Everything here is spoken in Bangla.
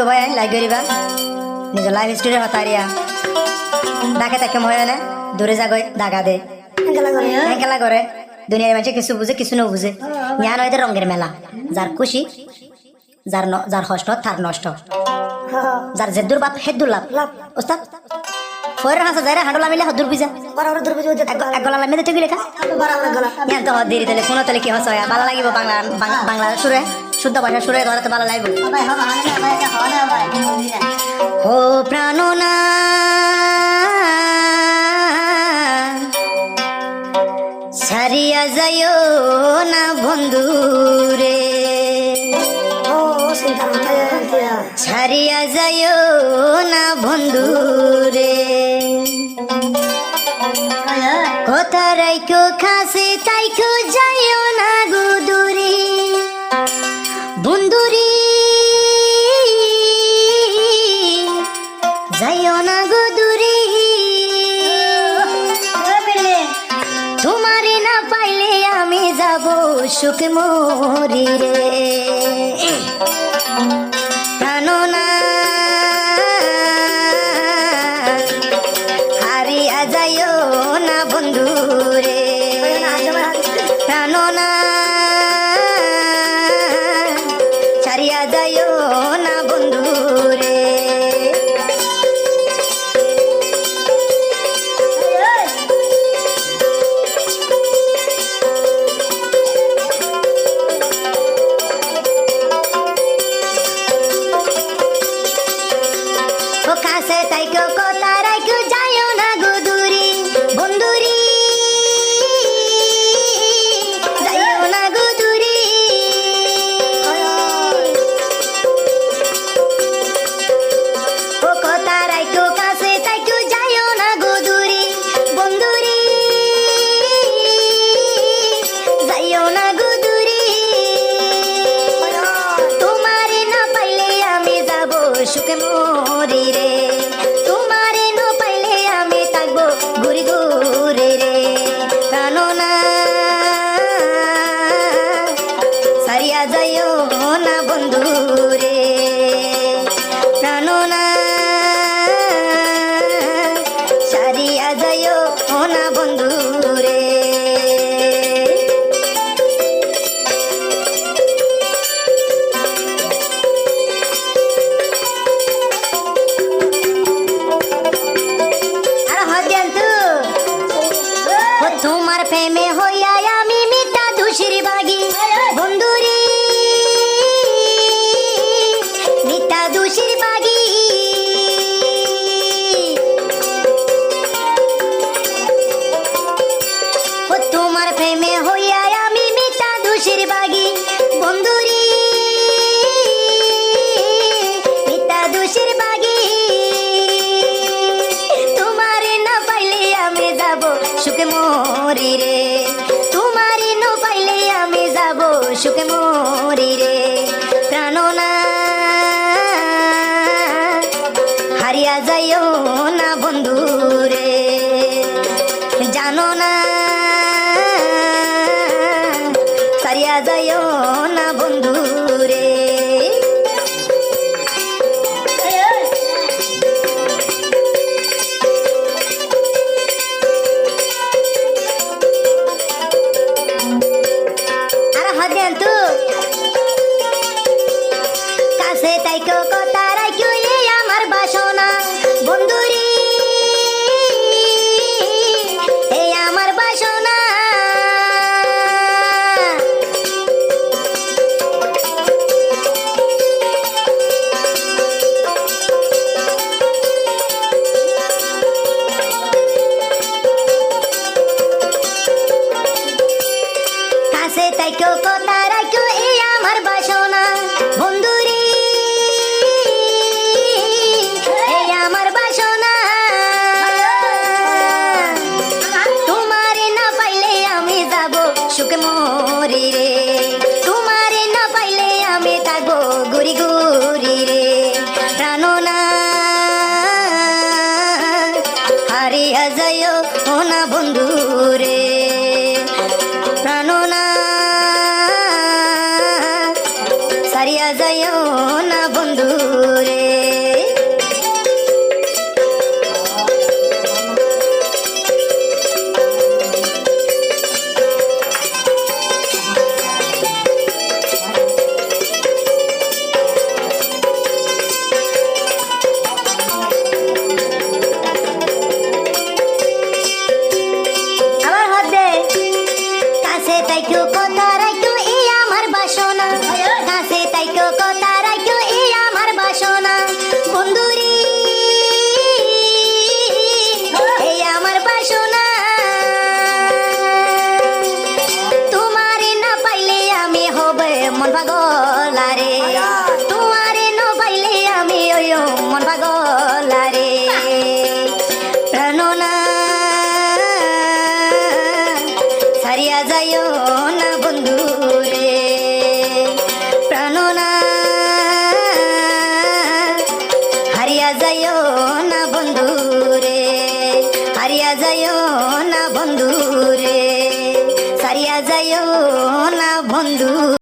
ভাই লাইক করিবা নিজের লাইফ স্টোরি হতারিয়া ডাকে তাকে হয় না দূরে যাগই দাগা দে খেলা করে দুনিয়ার মানুষ কিছু বুঝে কিছু না বুঝে জ্ঞান হয় রঙের মেলা যার খুশি যার হষ্ট তার নষ্ট যার জেদ্দুর বাপ হেদ্দুর লাভ ওস্তাদ ফয়ের হাসা যাইরা হাঁটলা মিলে হদ্দুর বুঝা এক গলা লামিয়ে ঠিক লেখা জ্ঞান তো দেরি তাহলে কোনো তাহলে কি হস হয় ভালো লাগিব বাংলা বাংলা সুরে শুদ্ধ ভাষা সুরে ধরে তো ভালো লাগবে ও প্রাণনা ছাড়িয়া যাইও না বন্ধু রে ছাড়িয়া যাইও না বন্ধু রে কথা রাইখো খাসে তাইখো যাইও না গুদুরি বন্ধুরি যাইও না গুদুরি তোমারে না পাইলে আমি যাব সুখ মরি রে প্রাণনা হারিয়া যাইও না বন্ধু রে প্রাণনা ছাড়িয়া যাইও না বন্ধু রে কাছে তাইকো কথা রাইকো যাইও না গুদুরি বন্ধুরি যাইও না গুদুরি ও কথা রাইকো কাছে তাইকো যাইও না গুদুরি বন্ধুরি যাইও না গুদুরি তোমারে না পাইলে আমি যাব সুখে মরি রে তোমারে না পাইলে আমি থাকবো ঘুরি ঘুরে রে প্রাণনা সারিয়া যাইও না বন্ধু রে প্রাণনা সারিয়া যাইও না বন্ধু রে তোমার প্রেমে হইয়া আমি মিটা দুশির বাগি বন্ধুরি মিটা দুশির বাগি তোমার প্রেমে হইয়া আমি মিটা দুশির বাগি বন্ধুরি মিটা দুশির বাগি তোমারে না পাইলে আমি যাব সুখে মরি রে তোমারে না পাইলে আমি যাব সুখে মরি রে প্রাণনা হারিয়া যাইও না বন্ধু রে জানো না সারিয়া যাইও না বন্ধু রে কাছে তাইকো কথা রাইকো এই আমার বাসনা বন্ধুরি এই আমার বাসনা কাছে তাইকো কথা রাইকো এই আমার বাসনা বন্ধুরি এই আমার বাসনা তোমারে না পাইলে আমি যাব সুখে মরি রে তোমারে না পাইলে আমি থাকবো ঘুরি ঘুরি রে প্রাণনা হারিয়া যাইও না বন্ধু রে প্রাণনা সারিয়া যাইও না বন্ধু রে মন পাগলারে তোমারে ন পাইলে আমি ওই মন পাগলারে প্রাণনা সারিয়া যাইও না বন্ধু রে প্রাণনা হারিয়া যাইও না বন্ধু রে হারিয়া যাইও না বন্ধু রে সারিয়া যাইও না বন্ধু।